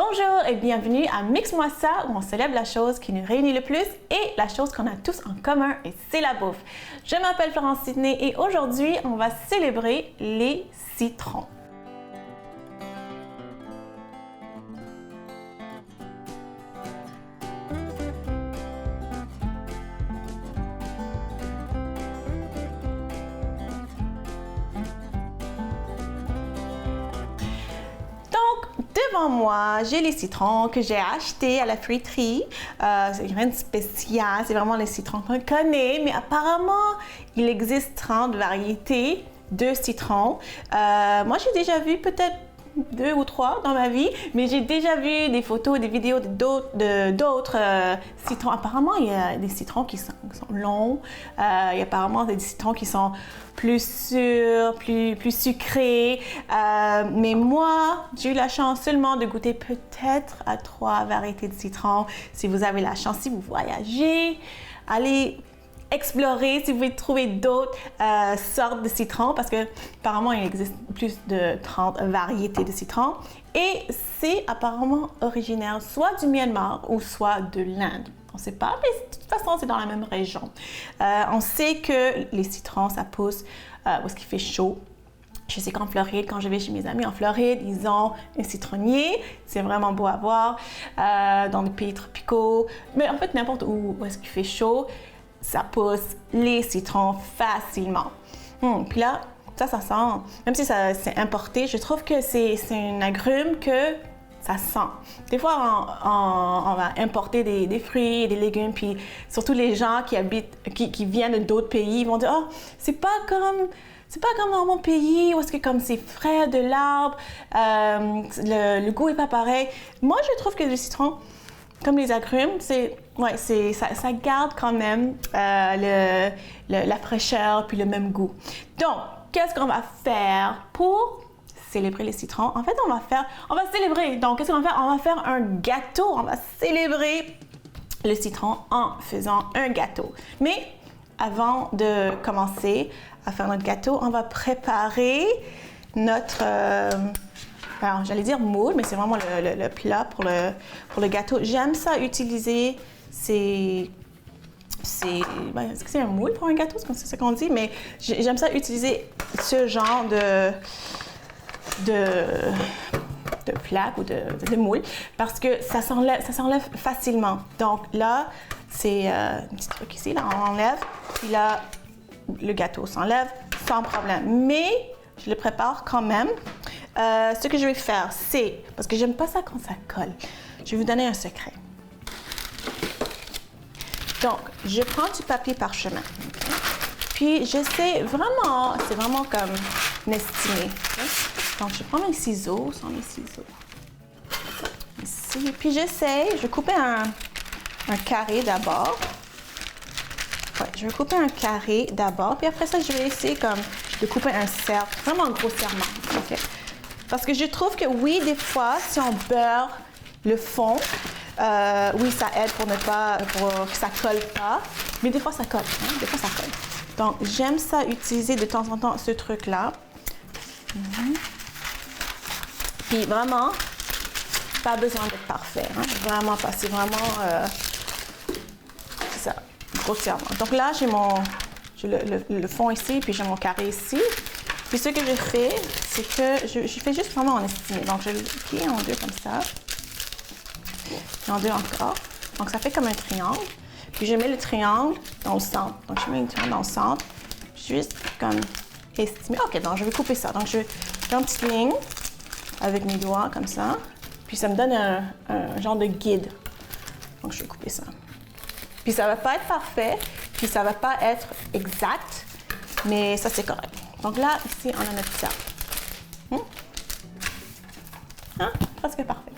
Bonjour et bienvenue à Mix-moi ça où on célèbre la chose qui nous réunit le plus et la chose qu'on a tous en commun et c'est la bouffe. Je m'appelle Florence Sidney et aujourd'hui on va célébrer les citrons. Devant moi, j'ai les citrons que j'ai achetés à la fruiterie. C'est rien de spécial, c'est vraiment les citrons qu'on connaît, mais apparemment, il existe 30 variétés de citrons. Moi, j'ai déjà vu peut-être 2 ou 3 dans ma vie, mais j'ai déjà vu des photos, des vidéos d'autres citrons. Apparemment, il y a des citrons qui sont longs. Il y a apparemment des citrons qui sont plus sûrs, plus sucrés. Mais moi, j'ai eu la chance seulement de goûter peut-être à 3 variétés de citrons. Si vous avez la chance, si vous voyagez, allez explorer si vous pouvez trouver d'autres sortes de citrons parce que apparemment il existe plus de 30 variétés de citrons et c'est apparemment originaire soit du Myanmar ou soit de l'Inde. On ne sait pas, mais de toute façon c'est dans la même région. On sait que les citrons ça pousse où est-ce qu'il fait chaud. Je sais qu'en Floride, quand je vais chez mes amis en Floride, ils ont un citronnier. C'est vraiment beau à voir dans des pays tropicaux. Mais en fait, n'importe où est-ce qu'il fait chaud, ça pousse les citrons facilement. Puis là, ça sent. Même si c'est importé, je trouve que c'est un agrume que ça sent. Des fois, on va importer des fruits et des légumes, puis surtout les gens qui viennent d'autres pays, ils vont dire « Oh, c'est pas comme dans mon pays, où est-ce que comme c'est frais de l'arbre, le goût est pas pareil. » Moi, je trouve que le citron, comme les agrumes, ça garde quand même la fraîcheur puis le même goût. Donc, qu'est-ce qu'on va faire pour célébrer les citrons? En fait, on va célébrer. Donc, qu'est-ce qu'on va faire? On va faire un gâteau. On va célébrer le citron en faisant un gâteau. Mais avant de commencer à faire notre gâteau, on va préparer notre alors, j'allais dire moule, mais c'est vraiment le plat pour le gâteau. J'aime ça utiliser est-ce que c'est un moule pour un gâteau? C'est ça qu'on dit, mais j'aime ça utiliser ce genre de plaque ou de moule parce que ça s'enlève facilement. Donc là, c'est un petit truc ici, là, on enlève, puis là, le gâteau s'enlève sans problème. Mais je le prépare quand même. Ce que je vais faire, c'est, parce que j'aime pas ça quand ça colle, je vais vous donner un secret. Donc, je prends du papier parchemin, okay? Puis j'essaie vraiment, c'est vraiment comme m'estimer. Okay? Donc, je prends mes ciseaux, ici, puis je vais couper un carré d'abord. Ouais, je vais couper un carré d'abord, puis après ça, je vais essayer de couper un cercle, vraiment grossièrement. Okay? Parce que je trouve que oui, des fois, si on beurre le fond, oui, ça aide pour que ça colle pas. Mais des fois, ça colle. Hein? Des fois, ça colle. Donc, j'aime ça utiliser de temps en temps ce truc-là. Puis vraiment, pas besoin d'être parfait. Hein? Vraiment pas. C'est vraiment ça, grossièrement. Donc là, j'ai le fond ici, puis j'ai mon carré ici. Puis ce que je fais, c'est que je fais juste vraiment en estimé. Donc, je le plie en deux comme ça. Et en deux encore. Donc, ça fait comme un triangle. Puis, je mets le triangle dans le centre. Donc, je mets le triangle dans le centre. Juste comme estimer. OK, donc je vais couper ça. Donc, je fais une petite ligne avec mes doigts comme ça. Puis, ça me donne un genre de guide. Donc, je vais couper ça. Puis, ça ne va pas être parfait. Puis, ça ne va pas être exact. Mais ça, c'est correct. Donc là, ici, on a notre cercle. Presque parfait.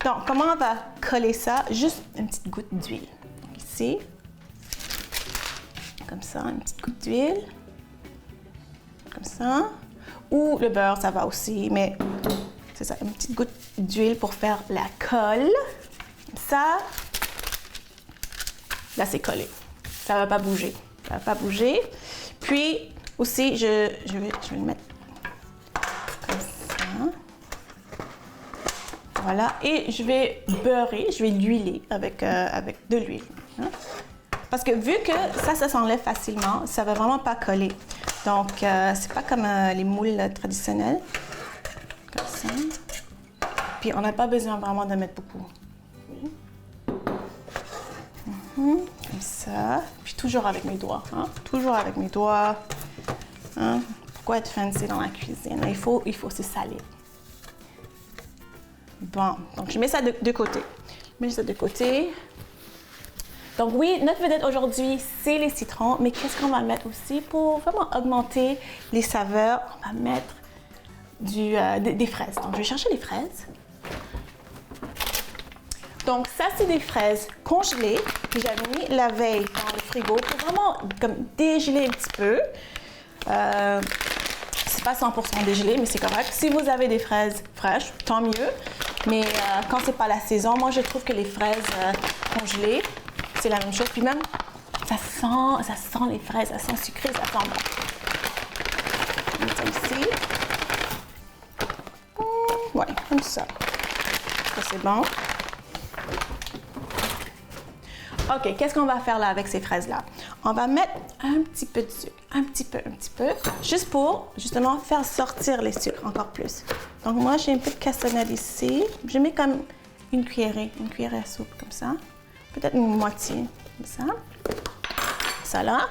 Donc, comment on va coller ça? Juste une petite goutte d'huile. Donc ici, comme ça, une petite goutte d'huile. Comme ça. Ou le beurre, ça va aussi, mais c'est ça, une petite goutte d'huile pour faire la colle. Comme ça. Là, c'est collé. Ça ne va pas bouger. Ça ne va pas bouger. Puis, aussi, je vais le mettre comme ça. Voilà, et je vais beurrer, je vais l'huiler avec de l'huile. Hein? Parce que vu que ça s'enlève facilement, ça va vraiment pas coller. Donc, c'est pas comme les moules traditionnels. Comme ça. Puis, on n'a pas besoin vraiment de mettre beaucoup. Comme ça. Puis, toujours avec mes doigts. Hein? Toujours avec mes doigts. Hein? Pourquoi être fancy dans la cuisine? Il faut se saler. Bon, donc je mets ça de côté. Je mets ça de côté. Donc oui, notre vedette aujourd'hui, c'est les citrons, mais qu'est-ce qu'on va mettre aussi pour vraiment augmenter les saveurs? On va mettre des fraises. Donc je vais chercher les fraises. Donc ça, c'est des fraises congelées que j'avais mis la veille dans le frigo pour vraiment comme dégeler un petit peu. C'est pas 100% dégelé, mais c'est correct. Si vous avez des fraises fraîches, tant mieux. Mais quand c'est pas la saison, moi je trouve que les fraises congelées, c'est la même chose. Puis même, ça sent les fraises, ça sent sucré, ça sent bon. On met ça ici. Ouais, comme ça. Ça c'est bon. OK, qu'est-ce qu'on va faire là avec ces fraises-là? On va mettre un petit peu de sucre, un petit peu, juste pour, justement, faire sortir les sucres encore plus. Donc moi, j'ai une petite cassonade ici. Je mets comme une cuillerée à soupe, comme ça. Peut-être une moitié, comme ça. Ça là.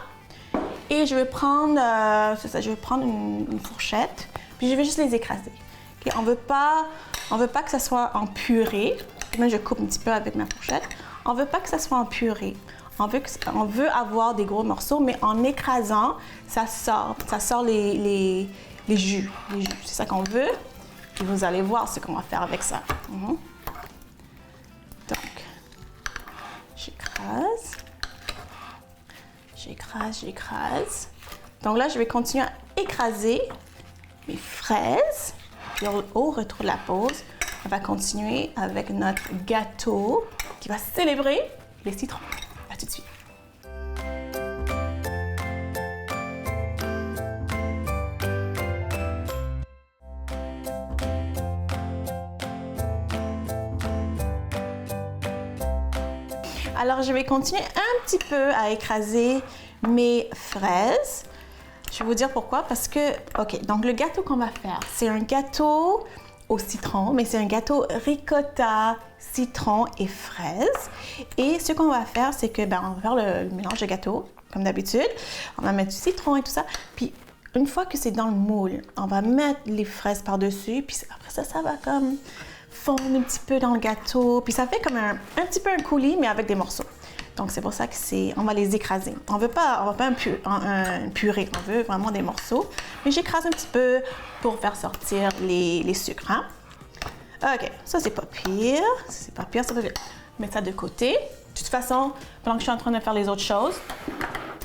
Et je vais prendre, je vais prendre une fourchette, puis je vais juste les écraser. Okay? On veut pas que ça soit en purée. Moi, je coupe un petit peu avec ma fourchette. On veut pas que ça soit en purée. On veut avoir des gros morceaux, mais en écrasant, ça sort les jus. C'est ça qu'on veut. Et vous allez voir ce qu'on va faire avec ça. Donc, j'écrase. Donc là, je vais continuer à écraser mes fraises. Puis au retour de la pause, on va continuer avec notre gâteau qui va célébrer les citrons. À tout de suite. Alors, je vais continuer un petit peu à écraser mes fraises. Je vais vous dire pourquoi. Parce que, OK, donc le gâteau qu'on va faire, c'est un gâteau au citron, mais c'est un gâteau ricotta, citron et fraises. Et ce qu'on va faire, c'est que, on va faire le mélange de gâteau, comme d'habitude. On va mettre du citron et tout ça. Puis, une fois que c'est dans le moule, on va mettre les fraises par-dessus. Puis après ça, ça va comme fondre un petit peu dans le gâteau. Puis ça fait comme un petit peu un coulis, mais avec des morceaux. Donc, c'est pour ça que on va les écraser. On veut pas un purée, on veut vraiment des morceaux. Mais j'écrase un petit peu pour faire sortir les sucres. Hein? OK, ça, c'est pas pire. Ça peut mettre ça de côté. De toute façon, pendant que je suis en train de faire les autres choses,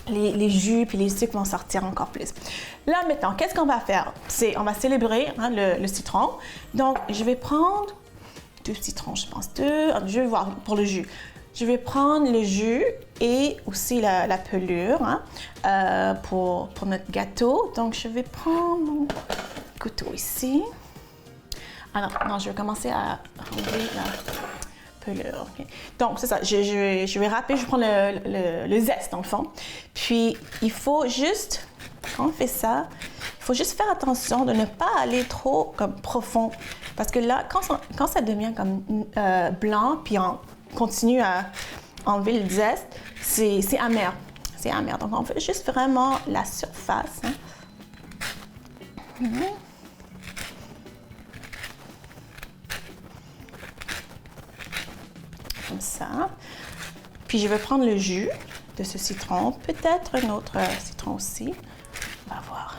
les jus puis les sucres vont sortir encore plus. Là, maintenant, qu'est-ce qu'on va faire? On va célébrer le citron. Donc, je vais prendre 2 citrons, je pense. 2. Je vais voir pour le jus. Je vais prendre le jus et aussi la pelure pour notre gâteau. Donc, je vais prendre mon couteau ici. Alors, non, je vais commencer à enlever la pelure. Okay. Donc, c'est ça. Je vais râper, je vais prendre le zeste, dans le fond. Puis, il faut juste, quand on fait ça, il faut juste faire attention de ne pas aller trop comme profond. Parce que là, quand ça devient comme blanc, puis on continue à enlever le zeste, c'est amer. C'est amer. Donc, on fait juste vraiment la surface. Hein. Comme ça. Puis, je vais prendre le jus de ce citron. Peut-être un autre citron aussi. On va voir.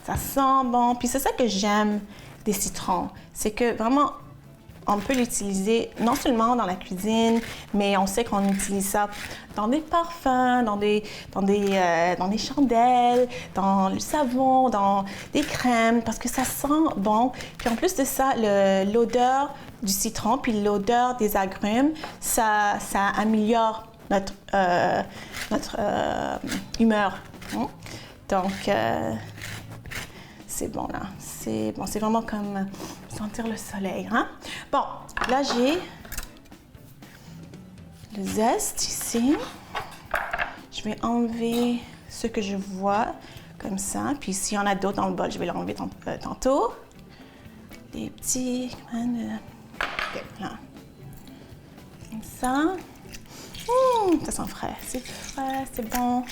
Ça sent bon. Puis, c'est ça que j'aime des citrons. C'est que vraiment, on peut l'utiliser non seulement dans la cuisine, mais on sait qu'on utilise ça dans des parfums, dans des chandelles, dans le savon, dans des crèmes, parce que ça sent bon. Puis en plus de ça, l'odeur du citron puis l'odeur des agrumes, ça améliore notre humeur. Donc, c'est bon là. C'est bon, c'est vraiment comme sentir le soleil, hein? Bon, là j'ai le zeste ici. Je vais enlever ce que je vois comme ça. Puis s'il y en a d'autres dans le bol, je vais l'enlever tantôt. Des petits... OK, là. Comme ça. Ça sent frais. C'est frais, c'est bon.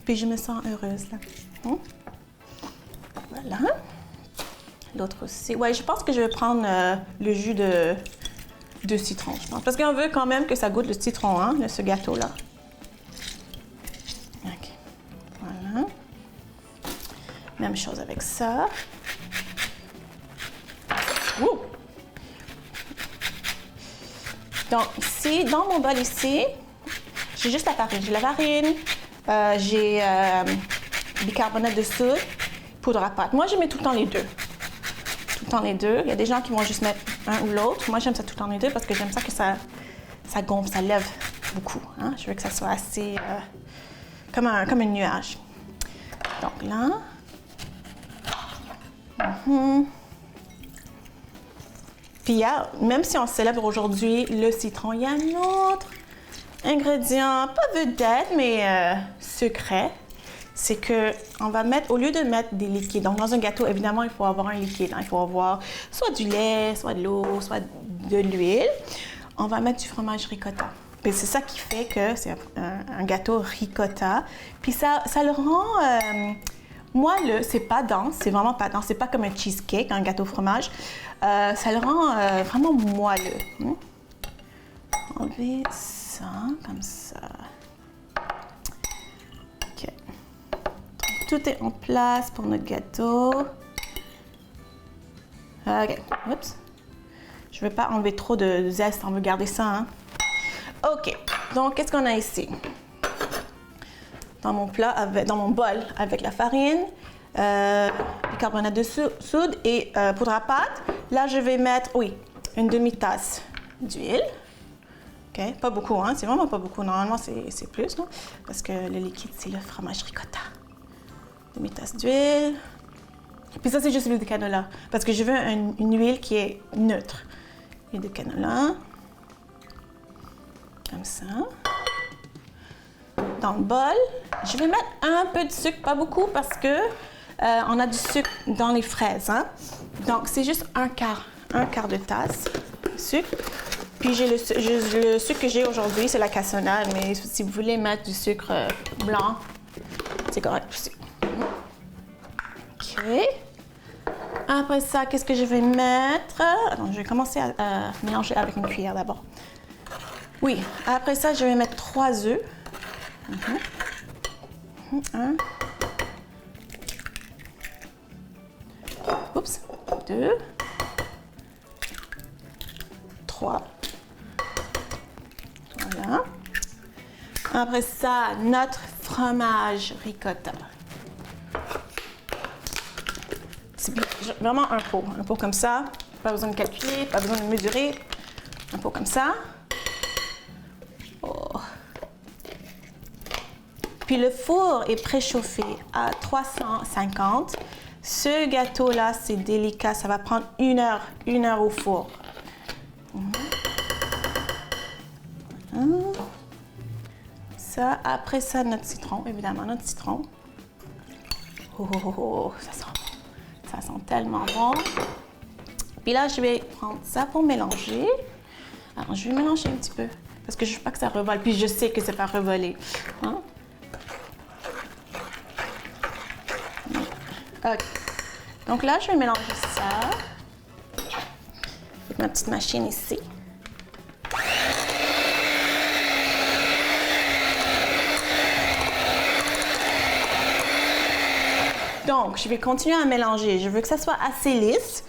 Puis je me sens heureuse là. Voilà. L'autre aussi. Ouais, je pense que je vais prendre le jus de citron, je pense. Parce qu'on veut quand même que ça goûte le citron, hein, ce gâteau-là. OK. Voilà. Même chose avec ça. Ouh! Donc, ici, dans mon bol ici, j'ai juste la farine. J'ai la farine, j'ai bicarbonate de soude, poudre à pâte. Moi, je mets tout le temps les deux. Tout le temps les deux. Il y a des gens qui vont juste mettre un ou l'autre. Moi, j'aime ça tout le temps les deux parce que j'aime ça que ça gonfle, ça lève beaucoup. Hein? Je veux que ça soit assez comme un nuage. Donc là. Puis même si on célèbre aujourd'hui le citron, il y a un autre ingrédient, pas vedette, mais secret. C'est que on va mettre, au lieu de mettre des liquides, donc dans un gâteau, évidemment, il faut avoir un liquide. Hein, il faut avoir soit du lait, soit de l'eau, soit de l'huile. On va mettre du fromage ricotta. Puis c'est ça qui fait que c'est un gâteau ricotta. Puis ça le rend moelleux. C'est pas dense, c'est vraiment pas dense. C'est pas comme un cheesecake, un gâteau au fromage. Ça le rend vraiment moelleux. Enlever ça, comme ça. OK. Tout est en place pour notre gâteau. OK. Oups. Je ne veux pas enlever trop de zeste, on veut garder ça. Hein? OK. Donc, qu'est-ce qu'on a ici? Dans mon plat, dans mon bol, avec la farine, bicarbonate de soude et poudre à pâte. Là, je vais mettre, une demi-tasse d'huile. OK? Pas beaucoup, hein? C'est vraiment pas beaucoup. Normalement, c'est plus, non? Parce que le liquide, c'est le fromage ricotta. Demi-tasse d'huile. Puis ça, c'est juste l'huile de canola. Parce que je veux une huile qui est neutre. Huile de canola. Comme ça. Dans le bol, je vais mettre un peu de sucre, pas beaucoup, parce que on a du sucre dans les fraises. Hein? Donc, c'est juste un quart de tasse de sucre. Puis, le sucre que j'ai aujourd'hui, c'est la cassonade, mais si vous voulez mettre du sucre blanc, c'est correct aussi. OK. Après ça, qu'est-ce que je vais mettre? Alors, je vais commencer à mélanger avec une cuillère d'abord. Oui, après ça, je vais mettre 3 œufs. Un. Oups. 2. 3. Voilà. Après ça, notre fromage ricotta. C'est vraiment un pot comme ça. Pas besoin de calculer, pas besoin de mesurer. Un pot comme ça. Puis le four est préchauffé à 350. Ce gâteau-là, c'est délicat. Ça va prendre une heure au four. Ça, après ça, notre citron, évidemment, notre citron. Ça sent tellement bon. Puis là, je vais prendre ça pour mélanger. Alors, je vais mélanger un petit peu parce que je ne veux pas que ça revole. Puis je sais que c'est pas revolé. Hein? OK. Donc là, je vais mélanger ça avec ma petite machine ici. Donc, je vais continuer à mélanger. Je veux que ça soit assez lisse.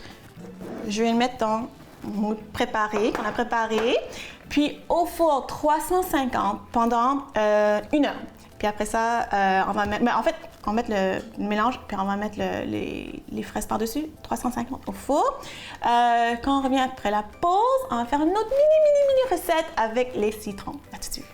Je vais le mettre dans le moule préparé, qu'on a préparé. Puis au four 350 pendant 1 heure. Puis après ça, on va mettre... Mais en fait, on va mettre le mélange, puis on va mettre les fraises par-dessus, 350 au four. Quand on revient après la pause, on va faire une autre mini recette avec les citrons. À tout de suite.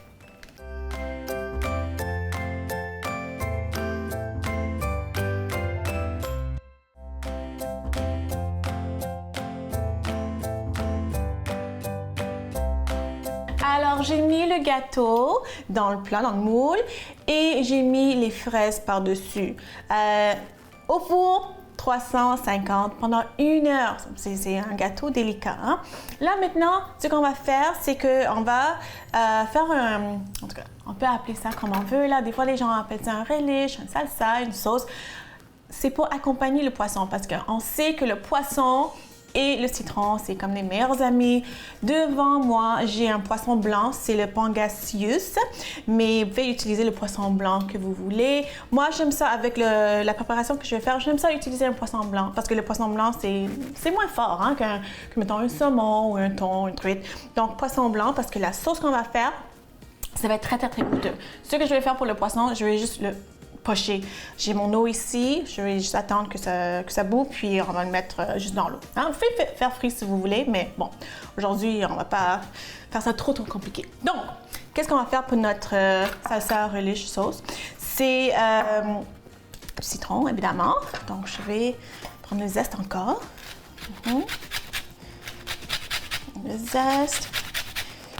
Alors, j'ai mis le gâteau dans le plat, dans le moule, et j'ai mis les fraises par-dessus. Au four, 350 pendant 1 heure. C'est un gâteau délicat. Hein? Là, maintenant, ce qu'on va faire, c'est qu'on va faire un... En tout cas, on peut appeler ça comme on veut. Là, des fois, les gens appellent ça un relish, un salsa, une sauce. C'est pour accompagner le poisson parce qu'on sait que le poisson et le citron, c'est comme les meilleurs amis. Devant moi, j'ai un poisson blanc, c'est le Pangasius, mais vous pouvez utiliser le poisson blanc que vous voulez. Moi, j'aime ça avec la préparation que je vais faire, j'aime ça utiliser un poisson blanc parce que le poisson blanc, c'est moins fort hein, que, mettons, un saumon ou un thon, une truite. Donc, poisson blanc parce que la sauce qu'on va faire, ça va être très, très, très goûteux. Ce que je vais faire pour le poisson, je vais juste le pocher. J'ai mon eau ici, je vais juste attendre que ça boue, puis on va le mettre juste dans l'eau. Hein? Vous pouvez faire frire si vous voulez, mais bon, aujourd'hui, on va pas faire ça trop compliqué. Donc, qu'est-ce qu'on va faire pour notre salsa relish sauce? C'est du citron, évidemment. Donc, je vais prendre le zeste encore. Le zeste.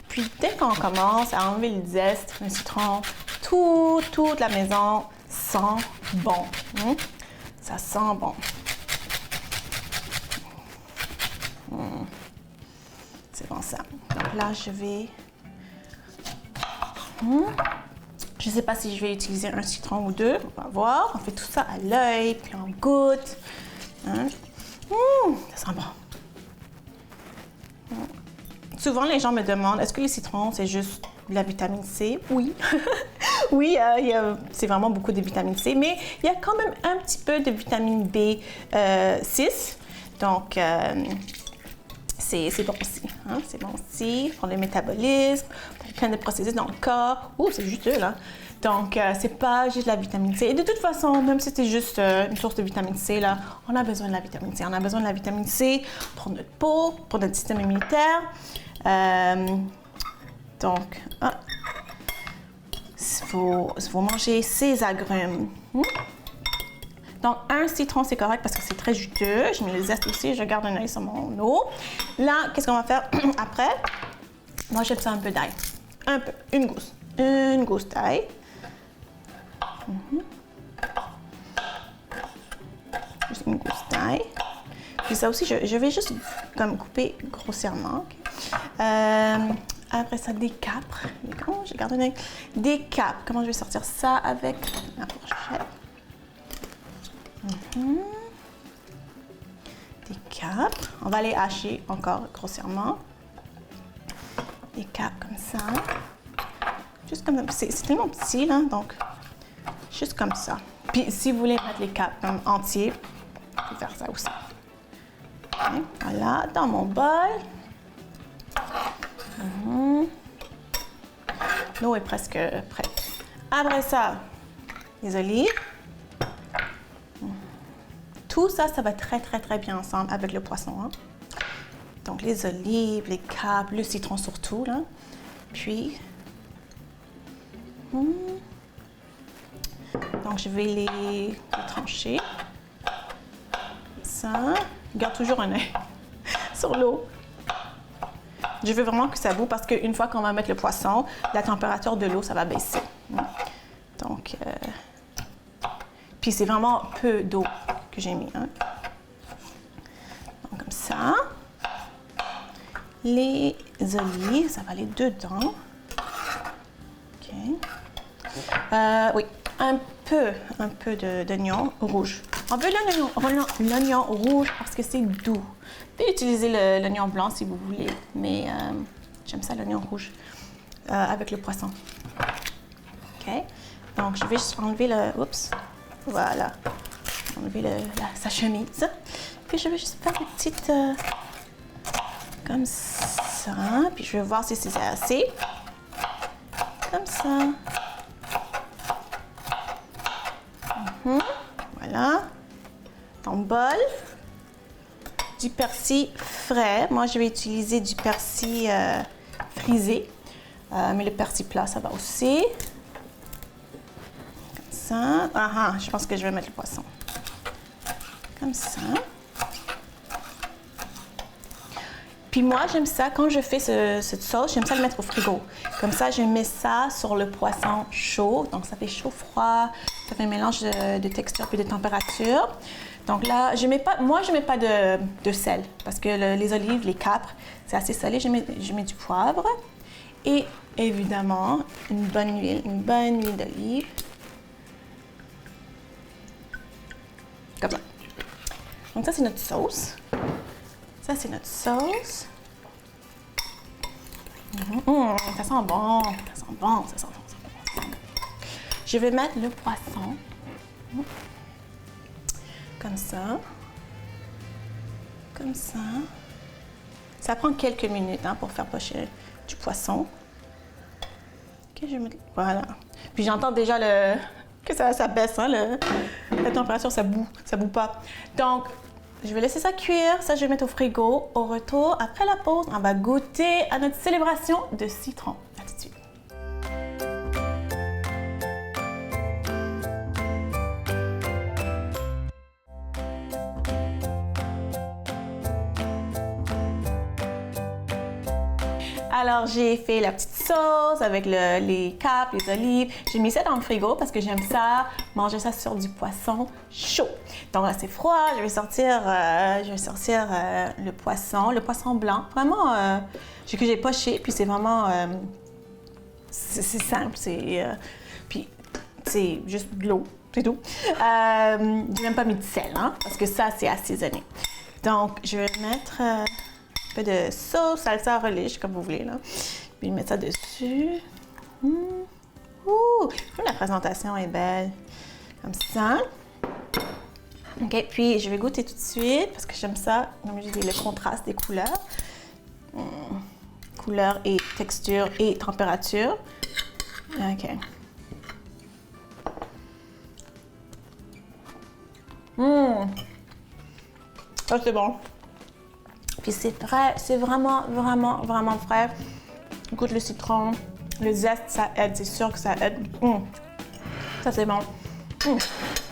Puis, dès qu'on commence à enlever le zeste, le citron, toute la maison sent bon. Ça sent bon. C'est bon ça. Donc là, je vais... Je ne sais pas si je vais utiliser un citron ou deux. On va voir. On fait tout ça à l'œil, puis on goûte. Ça sent bon. Souvent, les gens me demandent, est-ce que le citron, c'est juste de la vitamine C? Oui. Oui, c'est vraiment beaucoup de vitamine C, mais il y a quand même un petit peu de vitamine B6. Donc, c'est bon aussi. Hein? C'est bon aussi pour le métabolisme, pour plein de processus dans le corps. Oh, c'est juteux, là. Donc, c'est pas juste la vitamine C. Et de toute façon, même si c'est juste une source de vitamine C, là, on a besoin de la vitamine C. On a besoin de la vitamine C pour notre peau, pour notre système immunitaire. Donc, il faut manger ces agrumes. Donc, un citron, c'est correct parce que c'est très juteux. Je mets le zeste aussi, je garde un œil sur mon eau. Là, qu'est-ce qu'on va faire après? Moi, j'aime ça un peu d'ail. Un peu, une gousse. Une gousse d'ail. Juste une gousse d'ail. Puis ça aussi, je vais juste comme couper grossièrement. Okay. Après ça, des capres. Oh, je garde un œil. Des capres. Comment je vais sortir ça avec la fourchette? Des capres. On va les hacher encore grossièrement. Des capres comme ça. Juste comme ça. C'est tellement petit, là, donc juste comme ça. Puis si vous voulez mettre les capres comme entiers, vous pouvez faire ça aussi. Okay. Voilà, dans mon bol. L'eau est presque prête. Après ça, les olives. Tout ça, ça va très bien ensemble avec le poisson. Hein? Donc, les olives, les capres, le citron surtout. Là. Puis, donc, je vais les trancher. Ça. Je garde toujours un œil sur l'eau. Je veux vraiment que ça boue parce qu'une fois qu'on va mettre le poisson, la température de l'eau, ça va baisser. Donc, puis c'est vraiment peu d'eau que j'ai mis. Hein. Donc, comme ça. Les olives, ça va aller dedans. OK. Oui, un peu d'oignon rouge. On veut l'oignon rouge parce que c'est doux. Vous pouvez utiliser l'oignon blanc si vous voulez, mais j'aime ça l'oignon rouge avec le poisson. OK. Donc, je vais juste enlever le... Oups. Voilà. Enlever sa chemise. Puis, je vais juste faire des petites... comme ça. Puis, je vais voir si c'est assez. Comme ça. Voilà. Ton bol. Du persil frais. Moi, je vais utiliser du persil frisé. Mais le persil plat, ça va aussi. Comme ça. Je pense que je vais mettre le poisson. Comme ça. Puis moi, j'aime ça, quand je fais cette sauce, j'aime ça le mettre au frigo. Comme ça, je mets ça sur le poisson chaud. Donc, ça fait chaud-froid, ça fait un mélange de texture puis de température. Donc là, je mets pas de sel parce que les olives, les capres, c'est assez salé. Je mets du poivre et évidemment une bonne huile d'olive. Comme ça. Donc ça, c'est notre sauce. Ça, c'est notre sauce. Ça sent bon, ça sent bon, ça sent bon. Je vais mettre le poisson. Comme ça. Comme ça. Ça prend quelques minutes pour faire pocher du poisson. Ok, je vais mettre... Voilà. Puis j'entends déjà que ça baisse, la température, ça bout pas. Donc, je vais laisser ça cuire. Ça, je vais mettre au frigo. Au retour, après la pause, on va goûter à notre célébration de citron. À tout de suite. Alors, j'ai fait la petite sauce avec les capres, les olives. J'ai mis ça dans le frigo parce que j'aime ça, manger ça sur du poisson chaud. Donc là, c'est froid. Je vais sortir le poisson blanc. Vraiment, que j'ai poché. Puis c'est vraiment... c'est simple. Puis c'est juste de l'eau. C'est tout. J'ai même pas mis de sel, parce que ça, c'est assaisonné. Donc, je vais mettre... un peu de sauce, salsa relish, comme vous voulez, là. Puis mettre ça dessus. La présentation est belle. Comme ça. OK, puis je vais goûter tout de suite parce que j'aime ça, comme je dis, le contraste des couleurs. Couleur et texture et température. OK. Ça, c'est bon. Puis c'est frais, c'est vraiment, vraiment, vraiment frais. Écoute, le citron, le zeste, ça aide, c'est sûr que ça aide. Ça, c'est bon.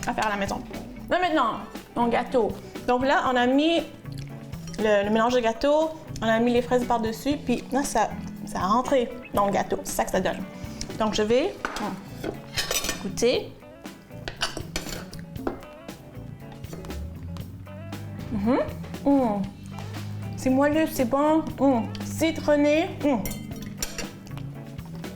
À faire à la maison. Là, maintenant, mon gâteau. Donc là, on a mis le mélange de gâteau, on a mis les fraises par-dessus, puis là, ça a rentré dans le gâteau. C'est ça que ça donne. Donc, je vais goûter. C'est moelleux, c'est bon, citronné.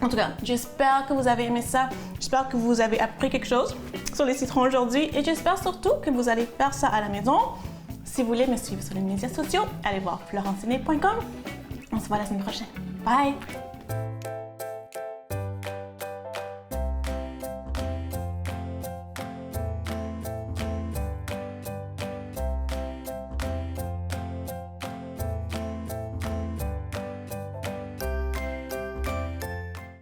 En tout cas, j'espère que vous avez aimé ça. J'espère que vous avez appris quelque chose sur les citrons aujourd'hui. Et j'espère surtout que vous allez faire ça à la maison. Si vous voulez me suivre sur les médias sociaux, allez voir florencine.com. On se voit la semaine prochaine. Bye!